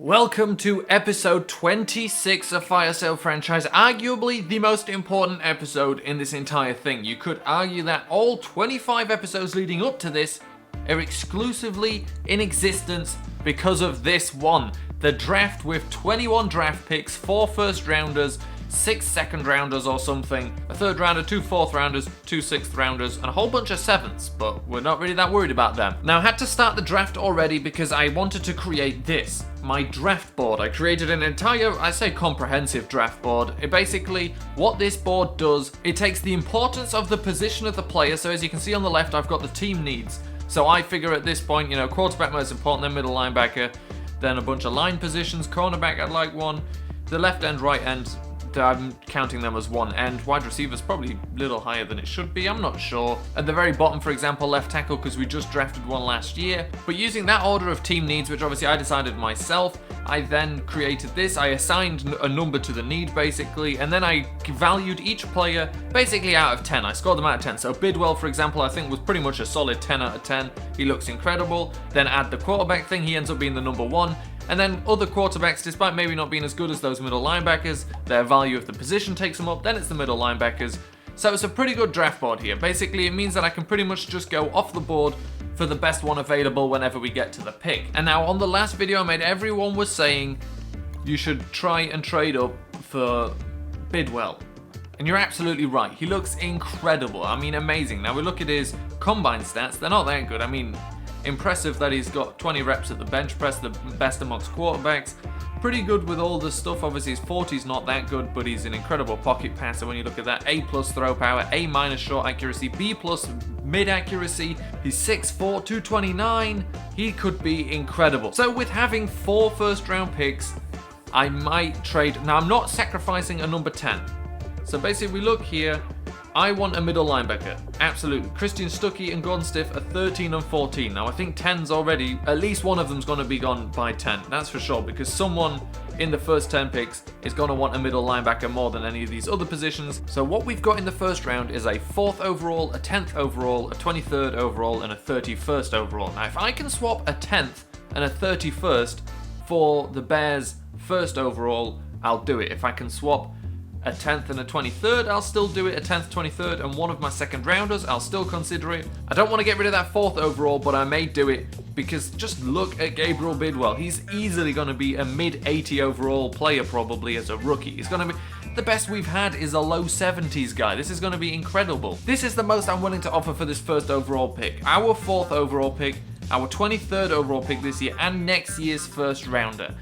Welcome to episode 26 of Fire Sale Franchise, arguably the most important episode in this entire thing. You could argue that all 25 episodes leading up to this are exclusively in existence because of this one. The draft with 21 draft picks, 4 first rounders, 6 second rounders or something, a third rounder, 2 fourth rounders, 2 sixth rounders, and a whole bunch of sevenths, but we're not really that worried about them. Now I had to start the draft already because I wanted to create this, my draft board. I created an entire, I say comprehensive draft board. Basically, what this board does, it takes the importance of the position of the player, so as you can see on the left, I've got the team needs. So I figure at this point, quarterback most important, then middle linebacker, then a bunch of line positions, cornerback I'd like one, the left end, right end, I'm counting them as one end. Wide receiver's probably a little higher than it should be, I'm not sure. At the very bottom, for example, left tackle, because we just drafted one last year. But using that order of team needs, which obviously I decided myself, I then created this. I assigned a number to the need, basically, and then I valued each player basically out of 10. I scored them out of 10. So Bidwell, for example, I think was pretty much a solid 10 out of 10. He looks incredible. Then add the quarterback thing, he ends up being the number 1. And then other quarterbacks, despite maybe not being as good as those middle linebackers, their value of the position takes them up, then it's the middle linebackers. So it's a pretty good draft board here. Basically, it means that I can pretty much just go off the board for the best one available whenever we get to the pick. And now on the last video I made, everyone was saying you should try and trade up for Bidwell. And you're absolutely right. He looks incredible. I mean, amazing. Now we look at his combine stats. They're not that good. I mean, impressive that he's got 20 reps at the bench press, the best amongst quarterbacks. Pretty good with all the stuff. Obviously his 40's not that good, but he's an incredible pocket passer when you look at that. A+ throw power, A- short accuracy, B+ mid accuracy. He's 6'4", 229. He could be incredible. So with having 4 first round picks, I might trade. Now I'm not sacrificing a number 10. So basically we look here, I want a middle linebacker, absolutely. Christian Stuckey and Gordon Stiff are 13 and 14. Now I think 10's already, at least one of them's going to be gone by 10, that's for sure, because someone in the first 10 picks is going to want a middle linebacker more than any of these other positions. So what we've got in the first round is a 4th overall, a 10th overall, a 23rd overall, and a 31st overall. Now if I can swap a 10th and a 31st for the Bears' 1st overall, I'll do it. If I can swap a 10th and a 23rd, I'll still do it. A 10th, 23rd, and one of my second rounders, I'll still consider it. I don't want to get rid of that 4th overall, but I may do it because just look at Gabriel Bidwell. He's easily going to be a mid-80 overall player probably as a rookie. He's going to be, the best we've had is a low 70s guy. This is going to be incredible. This is the most I'm willing to offer for this 1st overall pick. Our 4th overall pick, our 23rd overall pick this year, and next year's 1st rounder.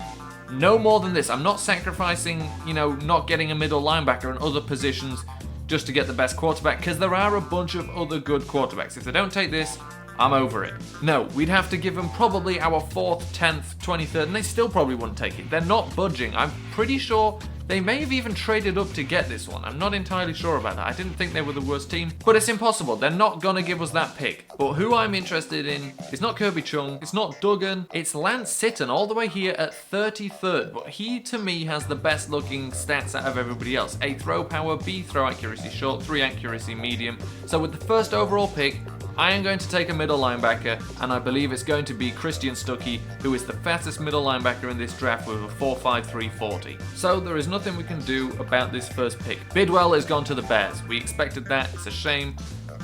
No more than this. I'm not sacrificing, not getting a middle linebacker and other positions just to get the best quarterback, because there are a bunch of other good quarterbacks. If they don't take this, I'm over it. No, we'd have to give them probably our 4th, 10th, 23rd, and they still probably wouldn't take it. They're not budging. I'm pretty sure they may have even traded up to get this one. I'm not entirely sure about that. I didn't think they were the worst team, but it's impossible. They're not gonna give us that pick. But who I'm interested in is not Kirby Chung, it's not Duggan, it's Lance Sitton all the way here at 33rd. But he, to me, has the best looking stats out of everybody else. A throw power, B throw accuracy short, 3 accuracy medium. So with the 1st overall pick, I am going to take a middle linebacker, and I believe it's going to be Christian Stuckey, who is the fastest middle linebacker in this draft with a 4.53 40. So there is nothing we can do about this first pick. Bidwell has gone to the Bears. We expected that. It's a shame.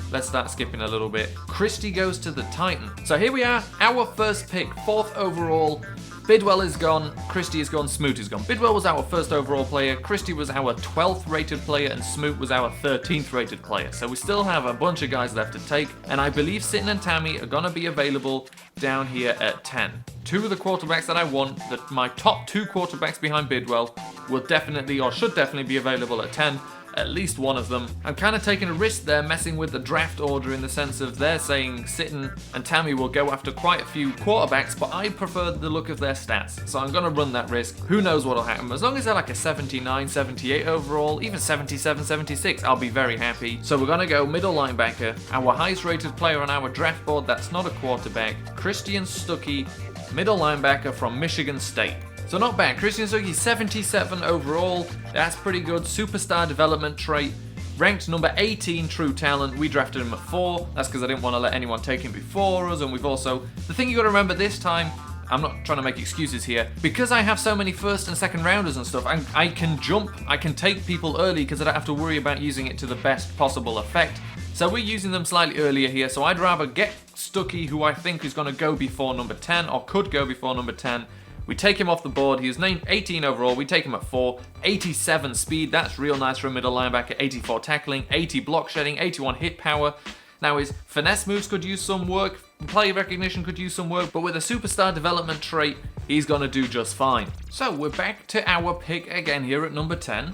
Let's start skipping a little bit. Christie goes to the Titans. So here we are, our first pick, 4th overall. Bidwell is gone, Christie is gone, Smoot is gone. Bidwell was our 1st overall player, Christie was our 12th rated player, and Smoot was our 13th rated player. So we still have a bunch of guys left to take, and I believe Sitton and Tammy are going to be available down here at 10. 2 of the quarterbacks that I want, my top 2 quarterbacks behind Bidwell, will definitely, or should definitely be available at 10. At least one of them. I'm kind of taking a risk there, messing with the draft order in the sense of they're saying Sitton and Tammy will go after quite a few quarterbacks, but I prefer the look of their stats. So I'm going to run that risk. Who knows what will happen. As long as they're like a 79, 78 overall, even 77, 76, I'll be very happy. So we're going to go middle linebacker. Our highest rated player on our draft board, that's not a quarterback, Christian Stuckey, middle linebacker from Michigan State. So not bad. Christian Stuckey, 77 overall. That's pretty good. Superstar development trait. Ranked number 18 true talent. We drafted him at 4. That's because I didn't want to let anyone take him before us. And we've also... The thing you got to remember this time, I'm not trying to make excuses here. Because I have so many first and second rounders and stuff, I can jump, I can take people early because I don't have to worry about using it to the best possible effect. So we're using them slightly earlier here, so I'd rather get Stucky, who I think is going to go before number 10, or could go before number 10. We take him off the board. He was named 18 overall. We take him at 4. 87 speed. That's real nice for a middle linebacker. 84 tackling. 80 block shedding. 81 hit power. Now his finesse moves could use some work. Play recognition could use some work. But with a superstar development trait, he's going to do just fine. So we're back to our pick again here at number 10.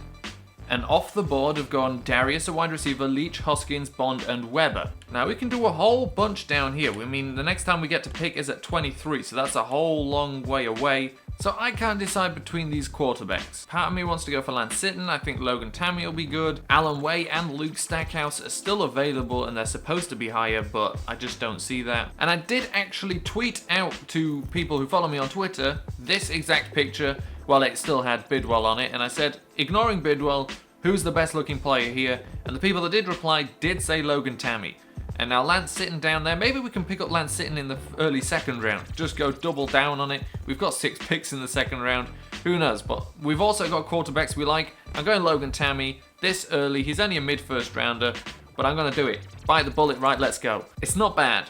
And off the board have gone Darius, a wide receiver, Leach, Hoskins, Bond, and Weber. Now we can do a whole bunch down here. I mean, the next time we get to pick is at 23, so that's a whole long way away. So I can't decide between these quarterbacks. Part of me wants to go for Lance Sitton. I think Logan Tammy will be good. Alan Way and Luke Stackhouse are still available, and they're supposed to be higher, but I just don't see that. And I did actually tweet out to people who follow me on Twitter this exact picture. Well, it still had Bidwell on it, and I said, ignoring Bidwell, who's the best looking player here? And the people that did reply did say Logan Tammy. And now Lance Sitton down there, maybe we can pick up Lance Sitton in the early second round. Just go double down on it. We've got 6 picks in the second round. Who knows? But we've also got quarterbacks we like. I'm going Logan Tammy this early. He's only a mid-first rounder, but I'm going to do it. Bite the bullet, right, let's go. It's not bad.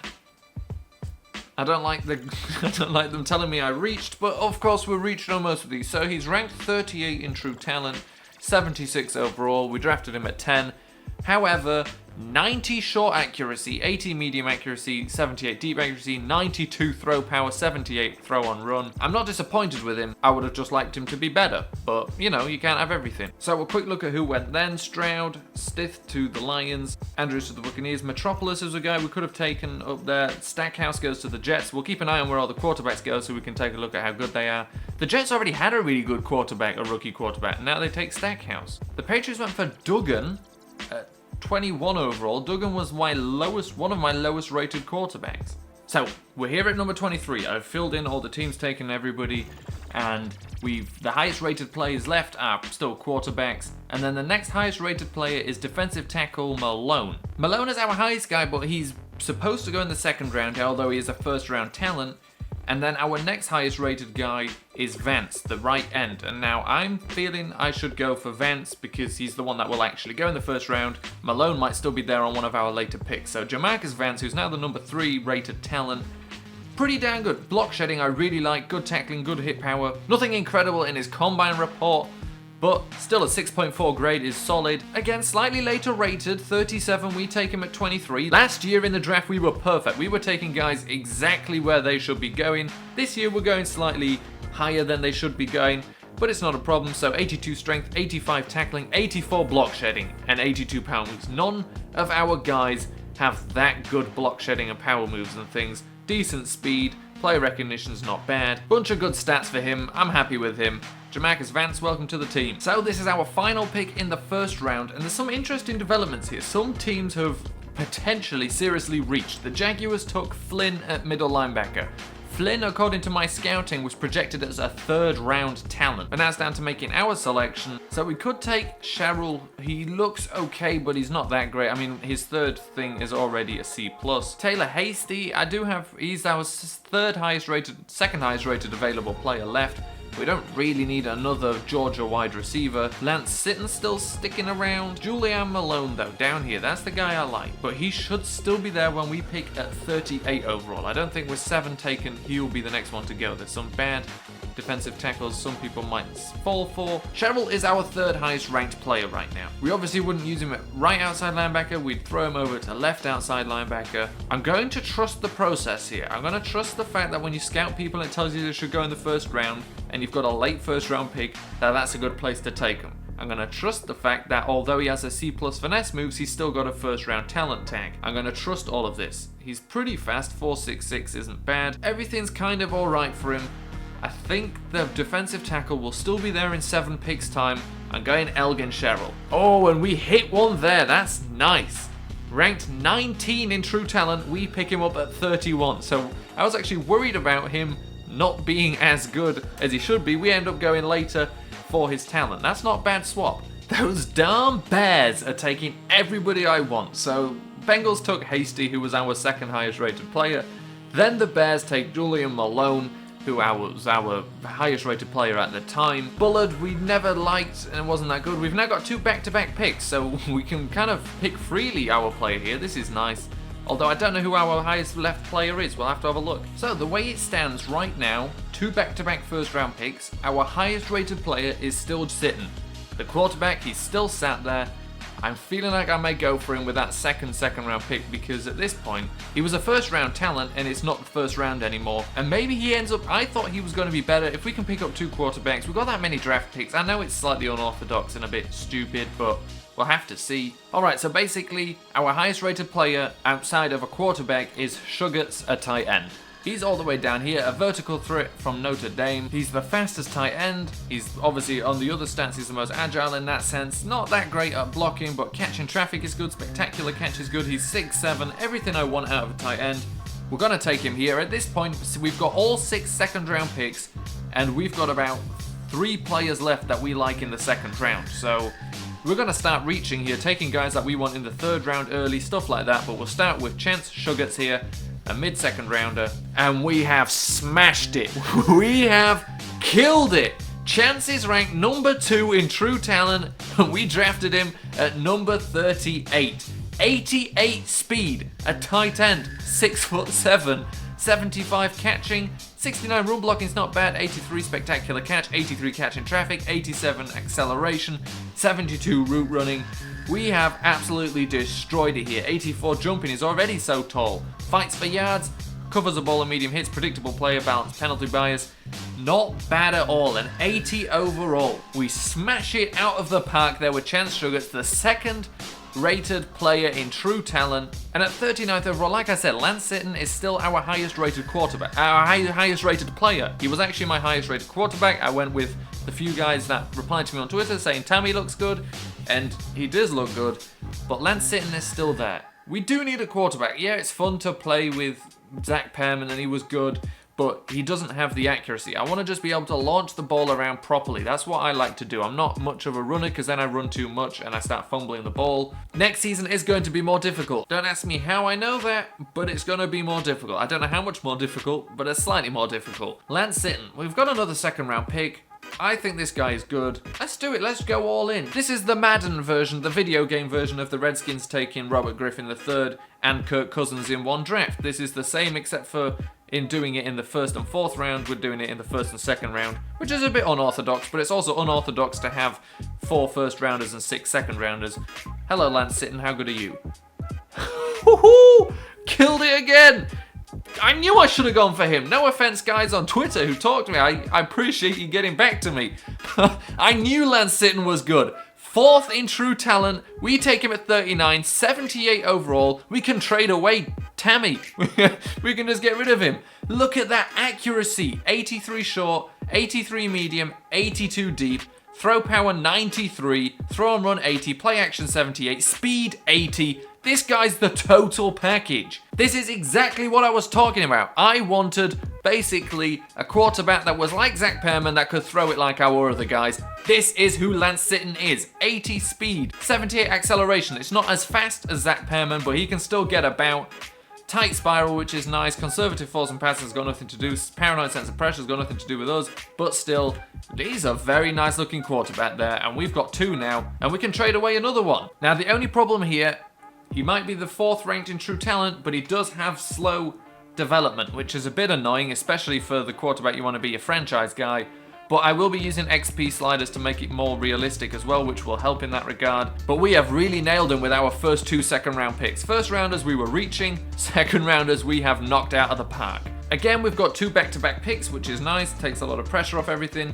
I don't like them telling me I reached, but of course we're reaching on most of these. So he's ranked 38 in true talent, 76 overall. We drafted him at 10. However, 90 short accuracy, 80 medium accuracy, 78 deep accuracy, 92 throw power, 78 throw on run. I'm not disappointed with him. I would have just liked him to be better, but you know, you can't have everything. So a quick look at who went then. Stroud, Stith to the Lions, Andrews to the Buccaneers, Metropolis is a guy we could have taken up there. Stackhouse goes to the Jets. We'll keep an eye on where all the quarterbacks go so we can take a look at how good they are. The Jets already had a really good quarterback, a rookie quarterback, and now they take Stackhouse. The Patriots went for Duggan at 21 overall. Duggan was one of my lowest rated quarterbacks. So we're here at number 23. I've filled in all the teams, taken everybody, and the highest rated players left are still quarterbacks. And then the next highest rated player is defensive tackle Malone. Malone is our highest guy, but he's supposed to go in the second round, although he is a first round talent. And then our next highest rated guy is Vance, the right end. And now I'm feeling I should go for Vance because he's the one that will actually go in the first round. Malone might still be there on one of our later picks. So Jamarcus Vance, who's now the number 3 rated talent. Pretty damn good. Block shedding I really like. Good tackling, good hit power. Nothing incredible in his combine report, but still a 6.4 grade is solid. Again, slightly later rated, 37, we take him at 23. Last year in the draft, we were perfect. We were taking guys exactly where they should be going. This year, we're going slightly higher than they should be going, but it's not a problem. So 82 strength, 85 tackling, 84 block shedding, and 82 power moves. None of our guys have that good block shedding and power moves and things. Decent speed, play recognition's not bad. Bunch of good stats for him, I'm happy with him. Jamarcus Vance, welcome to the team. So this is our final pick in the first round, and there's some interesting developments here. Some teams have potentially seriously reached. The Jaguars took Flynn at middle linebacker. Flynn, according to my scouting, was projected as a third round talent, but now it's down to making our selection. So we could take Sherrill. He looks okay, but he's not that great. I mean, his third thing is already a C+. Taylor Hasty, he's our second highest rated available player left. We don't really need another Georgia wide receiver. Lance Sitton still sticking around. Julian Malone though, down here, that's the guy I like. But he should still be there when we pick at 38 overall. I don't think with 7 taken, he'll be the next one to go. There's some bad defensive tackles some people might fall for. Sherrill is our third highest ranked player right now. We obviously wouldn't use him at right outside linebacker. We'd throw him over to left outside linebacker. I'm going to trust the process here. I'm going to trust the fact that when you scout people, it tells you they should go in the first round, and you've got a late first round pick, that's a good place to take him. I'm going to trust the fact that although he has a C+ finesse moves, he's still got a first round talent tag. I'm going to trust all of this. He's pretty fast, 4.66 isn't bad. Everything's kind of alright for him. I think the defensive tackle will still be there in 7 picks time. I'm going Elgin Sherrill. Oh, and we hit one there, that's nice. Ranked 19 in true talent, we pick him up at 31. So I was actually worried about him not being as good as he should be. We end up going later for his talent. That's not a bad swap. Those darn Bears are taking everybody I want. So Bengals took Hasty, who was our second highest rated player. Then the Bears take Julian Malone. who was our highest rated player at the time. Bullard, we never liked and it wasn't that good. We've now got 2 back-to-back picks, so we can kind of pick freely our player here. This is nice. Although I don't know who our highest left player is, we'll have to have a look. So the way it stands right now, 2 back-to-back first round picks, our highest rated player is still sitting. The quarterback, he's still sat there. I'm feeling like I may go for him with that second round pick, because at this point, he was a first round talent and it's not the first round anymore. And maybe he ends up, I thought he was going to be better if we can pick up 2 quarterbacks. We've got that many draft picks. I know it's slightly unorthodox and a bit stupid, but we'll have to see. Alright, so basically, our highest rated player outside of a quarterback is Sugars, a tight end. He's all the way down here, a vertical threat from Notre Dame. He's the fastest tight end. He's obviously, on the other stats, he's the most agile in that sense. Not that great at blocking, but catching traffic is good. Spectacular catch is good. He's 6'7", everything I want out of a tight end. We're going to take him here. At this point, we've got all 6 second round picks, and we've got about 3 players left that we like in the second round. So we're going to start reaching here, taking guys that we want in the 3rd round early, stuff like that. But we'll start with Chance Sugars here, a mid-second rounder, and we have smashed it. We have killed it. Chance is ranked number 2 in true talent, and we drafted him at number 38. 88 speed, a tight end, 6'7", 75 catching, 69 run blocking is not bad, 83 spectacular catch, 83 catch in traffic, 87 acceleration, 72 route running. We have absolutely destroyed it here. 84 jumping is already so tall. Fights for yards, covers the ball in medium hits, predictable player, balanced penalty bias. Not bad at all. An 80 overall. We smash it out of the park there with Chance Sugars, the 2nd rated player in true talent. And at 39th overall, like I said, Lance Sitton is still our highest rated quarterback, our highest rated player. He was actually my highest rated quarterback. I went with the few guys that replied to me on Twitter saying Tammy looks good, and he does look good, but Lance Sitton is still there. We do need a quarterback. Yeah, it's fun to play with Zach Pearman and he was good, but he doesn't have the accuracy. I want to just be able to launch the ball around properly. That's what I like to do. I'm not much of a runner because then I run too much and I start fumbling the ball. Next season is going to be more difficult. Don't ask me how I know that, but it's going to be more difficult. I don't know how much more difficult, but it's slightly more difficult. Lance Sitton, we've got another 2nd round pick. I think this guy is good. Let's do it. Let's go all in. This is the Madden version, the video game version of the Redskins taking Robert Griffin III and Kirk Cousins in one draft. This is the same except for in doing it in the 1st and 4th round, we're doing it in the 1st and 2nd round, which is a bit unorthodox, but it's also unorthodox to have 4 first rounders and 6 second rounders. Hello, Lance Sitton. How good are you? Woohoo! Killed it again! I knew I should have gone for him. No offense, guys on Twitter who talked to me. I appreciate you getting back to me. I knew Lance Sitton was good. 4th in true talent. We take him at 39, 78 overall. We can trade away Tammy. We can just get rid of him. Look at that accuracy. 83 short, 83 medium, 82 deep. Throw power 93, throw and run 80, play action 78, speed 80. This guy's the total package. This is exactly what I was talking about. I wanted basically a quarterback that was like Zach Pearman that could throw it like our other guys. This is who Lance Sitton is. 80 speed, 78 acceleration. It's not as fast as Zach Pearman, but he can still get about. Tight spiral, which is nice. Conservative force and passes has got nothing to do. Paranoid sense of pressure has got nothing to do with us. But still, he's a very nice looking quarterback there. And we've got 2 now. And we can trade away another one. Now, the only problem here, he might be the 4th ranked in true talent, but he does have slow development, which is a bit annoying, especially for the quarterback you want to be a franchise guy. But I will be using XP sliders to make it more realistic as well, which will help in that regard. But we have really nailed him with our first 2 second round picks. First rounders we were reaching, second rounders we have knocked out of the park. Again, we've got 2 back-to-back picks, which is nice, takes a lot of pressure off everything.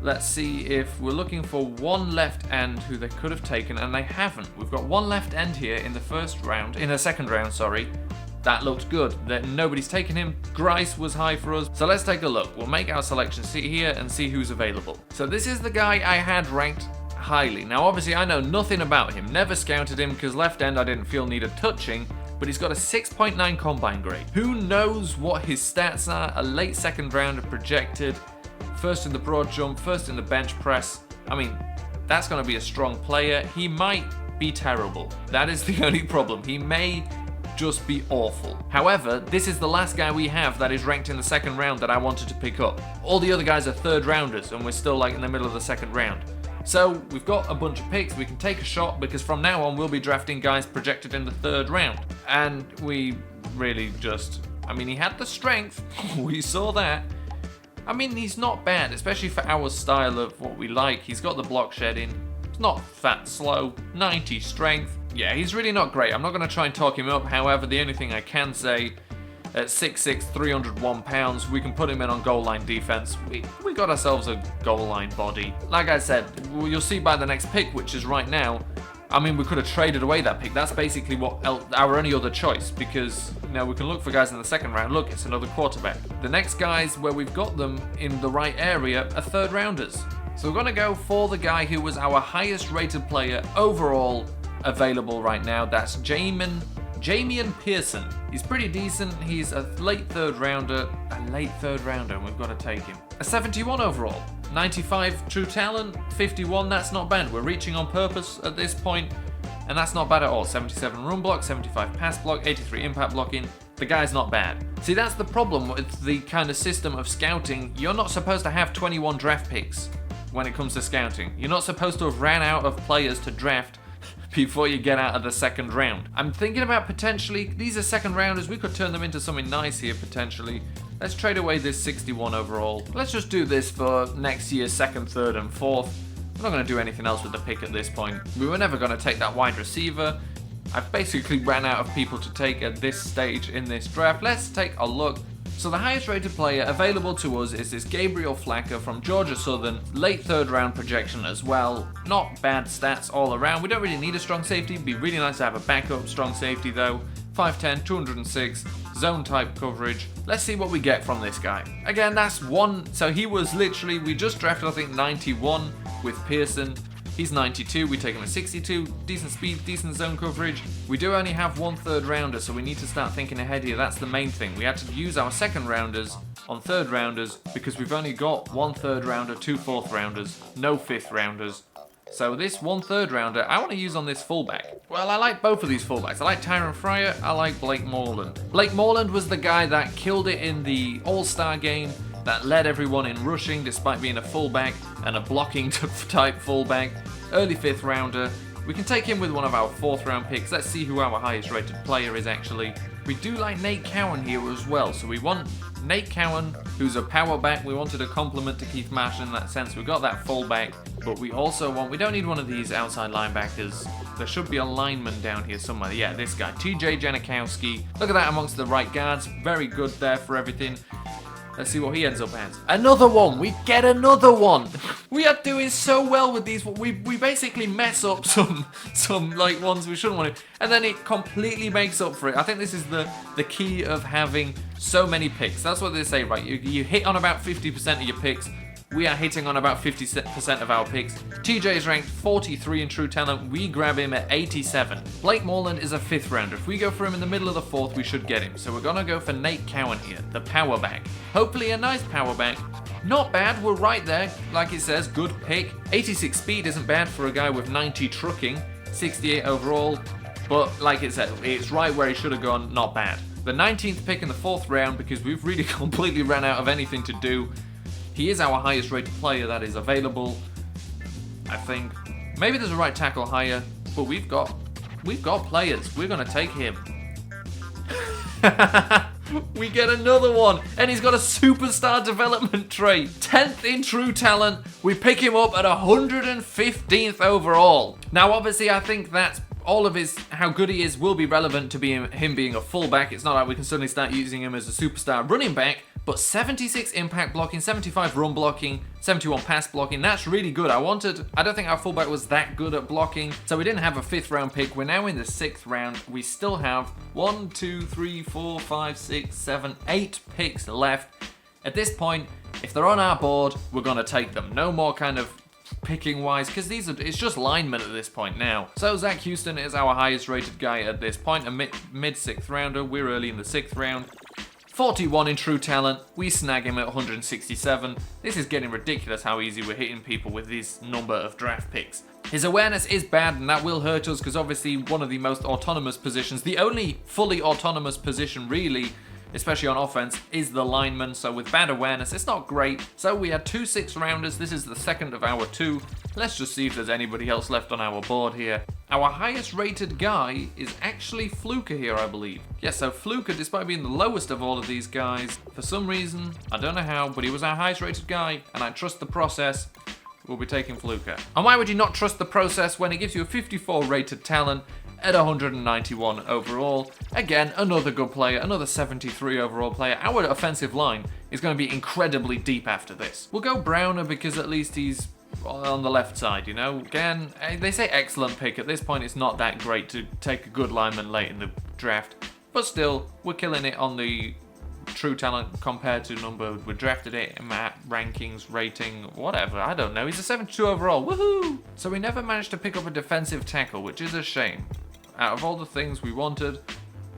Let's see if we're looking for one left end who they could have taken, and they haven't. We've got one left end here in the second round, sorry. That looked good. That nobody's taken him. Grice was high for us. So let's take a look. We'll make our selection here and see who's available. So this is the guy I had ranked highly. Now obviously I know nothing about him. Never scouted him because left end I didn't feel needed touching. But he's got a 6.9 combine grade. Who knows what his stats are? A late 2nd rounder projected. 1st in the broad jump. 1st in the bench press. I mean, that's going to be a strong player. He might be terrible. That is the only problem. He may just be awful. However, this is the last guy we have that is ranked in the second round that I wanted to pick up. All the other guys are third rounders, and we're still like in the middle of the second round. So we've got a bunch of picks, we can take a shot, because from now on we'll be drafting guys projected in the third round. And we really just, I mean, he had the strength, we saw that. I mean, he's not bad, especially for our style of what we like. He's got the block shedding, he's not fat slow, 90 strength. Yeah, he's really not great. I'm not going to try and talk him up. However, the only thing I can say, at 6'6", 301 pounds, we can put him in on goal line defense. We got ourselves a goal line body. Like I said, you'll see by the next pick, which is right now. I mean, we could have traded away that pick. That's basically what our only other choice, because now we can look for guys in the second round. Look, it's another quarterback. The next guys where we've got them in the right area are third rounders. So we're going to go for the guy who was our highest rated player overall available right now. That's Jamian Pearson. He's pretty decent. He's a late third rounder, and we've got to take him. A 71 overall, 95 true talent, 51, that's not bad. We're reaching on purpose at this point, and that's not bad at all. 77 run block, 75 pass block, 83 impact blocking. The guy's not bad. See, that's the problem with the kind of system of scouting. You're not supposed to have 21 draft picks when it comes to scouting. You're not supposed to have ran out of players to draft before you get out of the second round. I'm thinking about potentially, these are second rounders, we could turn them into something nice here potentially. Let's trade away this 61 overall. Let's just do this for next year's second, third, and fourth. We're not going to do anything else with the pick at this point. We were never going to take that wide receiver. I've basically ran out of people to take at this stage in this draft. Let's take a look. So the highest rated player available to us is this Gabriel Flacco from Georgia Southern, late third round projection as well. Not bad stats all around. We don't really need a strong safety. It'd be really nice to have a backup strong safety though. 5'10", 206, zone type coverage. Let's see what we get from this guy. Again, that's one, so he was literally, we just drafted I think 91 with Pearson. He's 92, we take him at 62, decent speed, decent zone coverage. We do only have one third rounder, so we need to start thinking ahead here. That's the main thing. We had to use our second rounders on third rounders because we've only got one third rounder, two fourth rounders, no fifth rounders. So this one third rounder, I want to use on this fullback. Well, I like both of these fullbacks. I like Tyron Fryer, I like Blake Moreland. Blake Moreland was the guy that killed it in the All-Star game, that led everyone in rushing despite being a fullback and a blocking type fullback. Early fifth rounder. We can take him with one of our fourth round picks. Let's see who our highest rated player is actually. We do like Nate Cowan here as well. So we want Nate Cowan, who's a power back. We wanted a compliment to Keith Marshall in that sense. We got that fullback, but we also want, we don't need one of these outside linebackers. There should be a lineman down here somewhere. Yeah, this guy, TJ Janikowski. Look at that amongst the right guards. Very good there for everything. Let's see what he ends up as. Another one! We get another one! We are doing so well with these. We basically mess up some like ones we shouldn't want to. And then it completely makes up for it. I think this is the key of having so many picks. That's what they say, right? You hit on about 50% of your picks. We are hitting on about 50% of our picks. TJ is ranked 43 in true talent. We grab him at 87. Blake Moreland is a fifth rounder. If we go for him in the middle of the fourth, we should get him. So we're going to go for Nate Cowan here, the power back. Hopefully a nice power back. Not bad, we're right there. Like it says, good pick. 86 speed isn't bad for a guy with 90 trucking. 68 overall. But like it said, it's right where he should have gone, not bad. The 19th pick in the fourth round, because we've really completely ran out of anything to do. He is our highest rated player that is available, I think. Maybe there's a right tackle higher, but we've got players. We're going to take him. We get another one, and he's got a superstar development trait. 10th in true talent. We pick him up at 115th overall. Now, obviously, I think that's all of his, how good he is will be relevant to him being a fullback. It's not like we can suddenly start using him as a superstar running back. But 76 impact blocking, 75 run blocking, 71 pass blocking, that's really good. I don't think our fullback was that good at blocking, so we didn't have a fifth round pick. We're now in the sixth round. We still have 1, 2, 3, 4, 5, 6, 7, 8 picks left. At this point, if they're on our board, we're gonna take them. No more kind of picking wise, because it's just linemen at this point now. So Zach Houston is our highest rated guy at this point, a mid sixth rounder. We're early in the sixth round. 41 in true talent, we snag him at 167. This is getting ridiculous how easy we're hitting people with this number of draft picks. His awareness is bad, and that will hurt us because obviously one of the most autonomous positions, the only fully autonomous position really, especially on offense, is the lineman. So with bad awareness, it's not great. So we had 2 6-rounders. This is the second of our 2. Let's just see if there's anybody else left on our board here. Our highest rated guy is actually Fluker here, I believe. Yes, so Fluker, despite being the lowest of all of these guys, for some reason, I don't know how, but he was our highest rated guy, and I trust the process. We'll be taking Fluker. And why would you not trust the process when it gives you a 54 rated talent at 191 overall? Again, another good player, another 73 overall player. Our offensive line is going to be incredibly deep after this. We'll go Browner because at least he's on the left side, you know. Again, they say excellent pick. At this point, it's not that great to take a good lineman late in the draft. But still, we're killing it on the true talent compared to number we drafted it at rankings, rating, whatever, I don't know. He's a 72 overall, woohoo! So we never managed to pick up a defensive tackle, which is a shame. Out of all the things we wanted,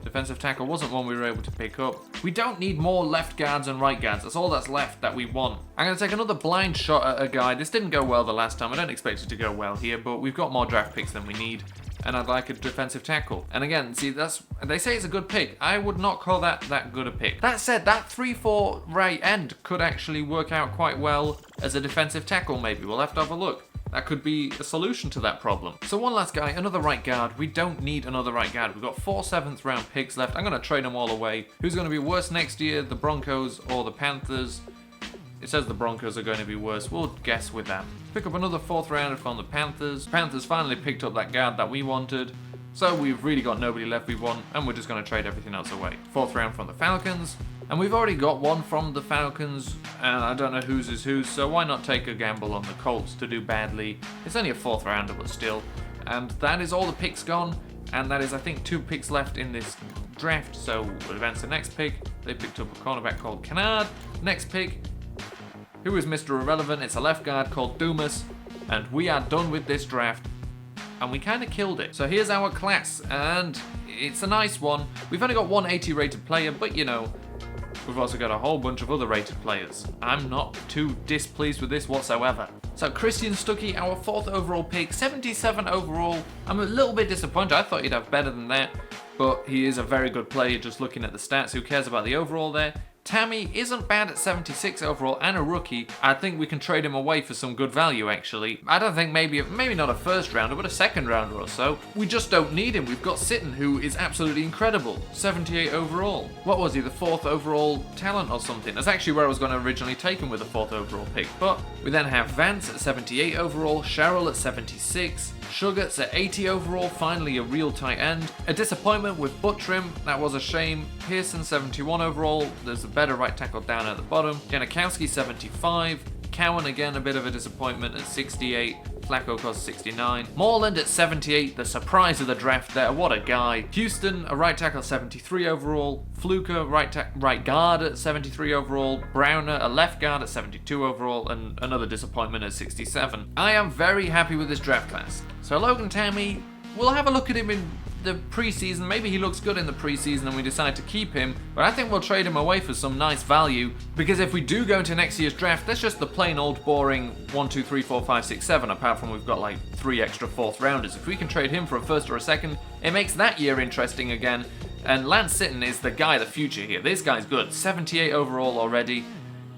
defensive tackle wasn't one we were able to pick up. We don't need more left guards and right guards. That's all that's left that we want. I'm going to take another blind shot at a guy. This didn't go well the last time. I don't expect it to go well here, but we've got more draft picks than we need. And I'd like a defensive tackle. And again, see, they say it's a good pick. I would not call that good a pick. That said, that 3-4 right end could actually work out quite well as a defensive tackle maybe. We'll have to have a look. That could be a solution to that problem. So one last guy, another right guard. We don't need another right guard. We've got 4 7th round picks left. I'm going to trade them all away. Who's going to be worse next year, the Broncos or the Panthers? It says the Broncos are going to be worse. We'll guess with that. Pick up another 4th rounder from the Panthers. Panthers finally picked up that guard that we wanted. So we've really got nobody left we want, and we're just going to trade everything else away. 4th round from the Falcons. And we've already got one from the Falcons, and I don't know whose is whose, so why not take a gamble on the Colts to do badly? It's only a 4th rounder, but still. And that is all the picks gone, and that is, I think, 2 picks left in this draft. So we'll advance the next pick. They picked up a cornerback called Kennard. Next pick. Who is Mr. Irrelevant? It's a left guard called Dumas, and we are done with this draft, and we kind of killed it. So here's our class, and it's a nice one. We've only got one 80 rated player, but you know, we've also got a whole bunch of other rated players. I'm not too displeased with this whatsoever. So Christian Stuckey, our 4th overall pick, 77 overall. I'm a little bit disappointed. I thought he'd have better than that, but he is a very good player just looking at the stats. Who cares about the overall there? Tammy isn't bad at 76 overall and a rookie. I think we can trade him away for some good value actually. I don't think maybe not a 1st rounder, but a 2nd rounder or so. We just don't need him. We've got Sitton, who is absolutely incredible. 78 overall. What was he, the 4th overall talent or something? That's actually where I was going to originally take him with the 4th overall pick. But we then have Vance at 78 overall, Sherrill at 76, Sugars at 80 overall, finally a real tight end. A disappointment with Buttrim, that was a shame. Pearson 71 overall, there's a better right tackle down at the bottom. Janikowski 75, Cowan again a bit of a disappointment at 68, Flacco cost 69. Moreland at 78, the surprise of the draft there, what a guy. Houston, a right tackle 73 overall, Fluker, right guard at 73 overall, Browner, a left guard at 72 overall, and another disappointment at 67. I am very happy with this draft class. So Logan Tammy, we'll have a look at him in the preseason. Maybe he looks good in the preseason and we decide to keep him, but I think we'll trade him away for some nice value, because if we do go into next year's draft, that's just the plain old boring 1, 2, 3, 4, 5, 6, 7, apart from we've got like 3 extra 4th rounders. If we can trade him for a 1st or a 2nd, it makes that year interesting again. And Lance Sitton is the guy of the future here. This guy's good. 78 overall already.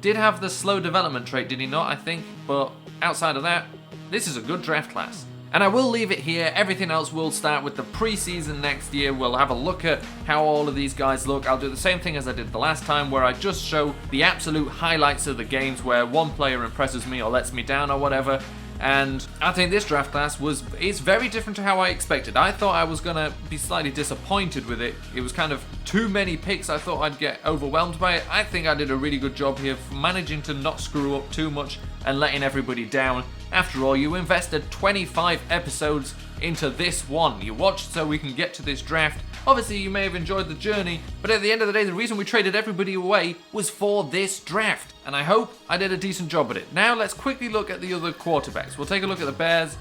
Did have the slow development trait, did he not, I think? But outside of that, this is a good draft class. And I will leave it here. Everything else will start with the preseason next year. We'll have a look at how all of these guys look. I'll do the same thing as I did the last time, where I just show the absolute highlights of the games where one player impresses me or lets me down or whatever. And I think this draft class is very different to how I expected. I thought I was going to be slightly disappointed with it. It was kind of too many picks. I thought I'd get overwhelmed by it. I think I did a really good job here for managing to not screw up too much and letting everybody down. After all, you invested 25 episodes into this one. You watched so we can get to this draft. Obviously, you may have enjoyed the journey, but at the end of the day, the reason we traded everybody away was for this draft. And I hope I did a decent job at it. Now, let's quickly look at the other quarterbacks. We'll take a look at the Bears.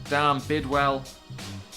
Dan Bidwell.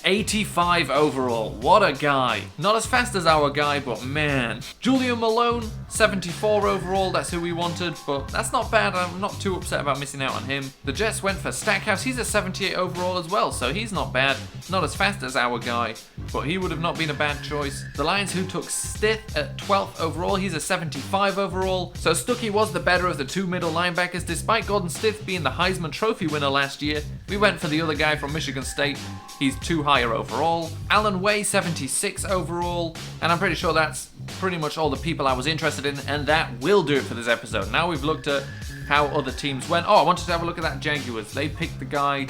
85 overall. What a guy. Not as fast as our guy, but man. Julian Malone, 74 overall. That's who we wanted, but that's not bad. I'm not too upset about missing out on him. The Jets went for Stackhouse. He's a 78 overall as well, so he's not bad. Not as fast as our guy, but he would have not been a bad choice. The Lions, who took Stith at 12th overall. He's a 75 overall. So Stuckey was the better of the two middle linebackers. Despite Gordon Stith being the Heisman Trophy winner last year, we went for the other guy from Michigan State. He's 2 higher overall. Alan Way, 76 overall. And I'm pretty sure that's pretty much all the people I was interested in, and that will do it for this episode. Now we've looked at how other teams went. Oh, I wanted to have a look at that Jaguars. They picked the guy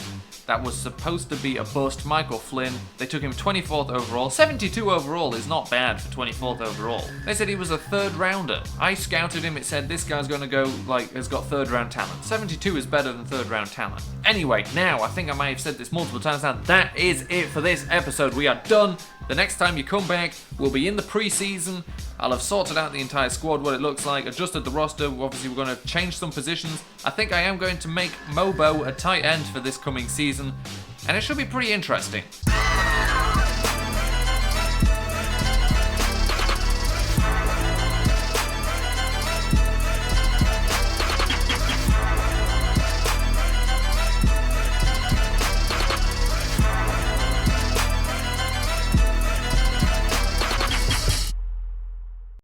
that was supposed to be a bust, Michael Flynn. They took him 24th overall. 72 overall is not bad for 24th overall. They said he was a 3rd rounder. I scouted him, it said this guy's gonna go, has got 3rd round talent. 72 is better than 3rd round talent. Anyway, now, I think I may have said this multiple times now, that is it for this episode. We are done. The next time you come back, we'll be in the preseason. I'll have sorted out the entire squad, what it looks like, adjusted the roster. Obviously, we're going to change some positions. I think I am going to make Mobo a tight end for this coming season, and it should be pretty interesting.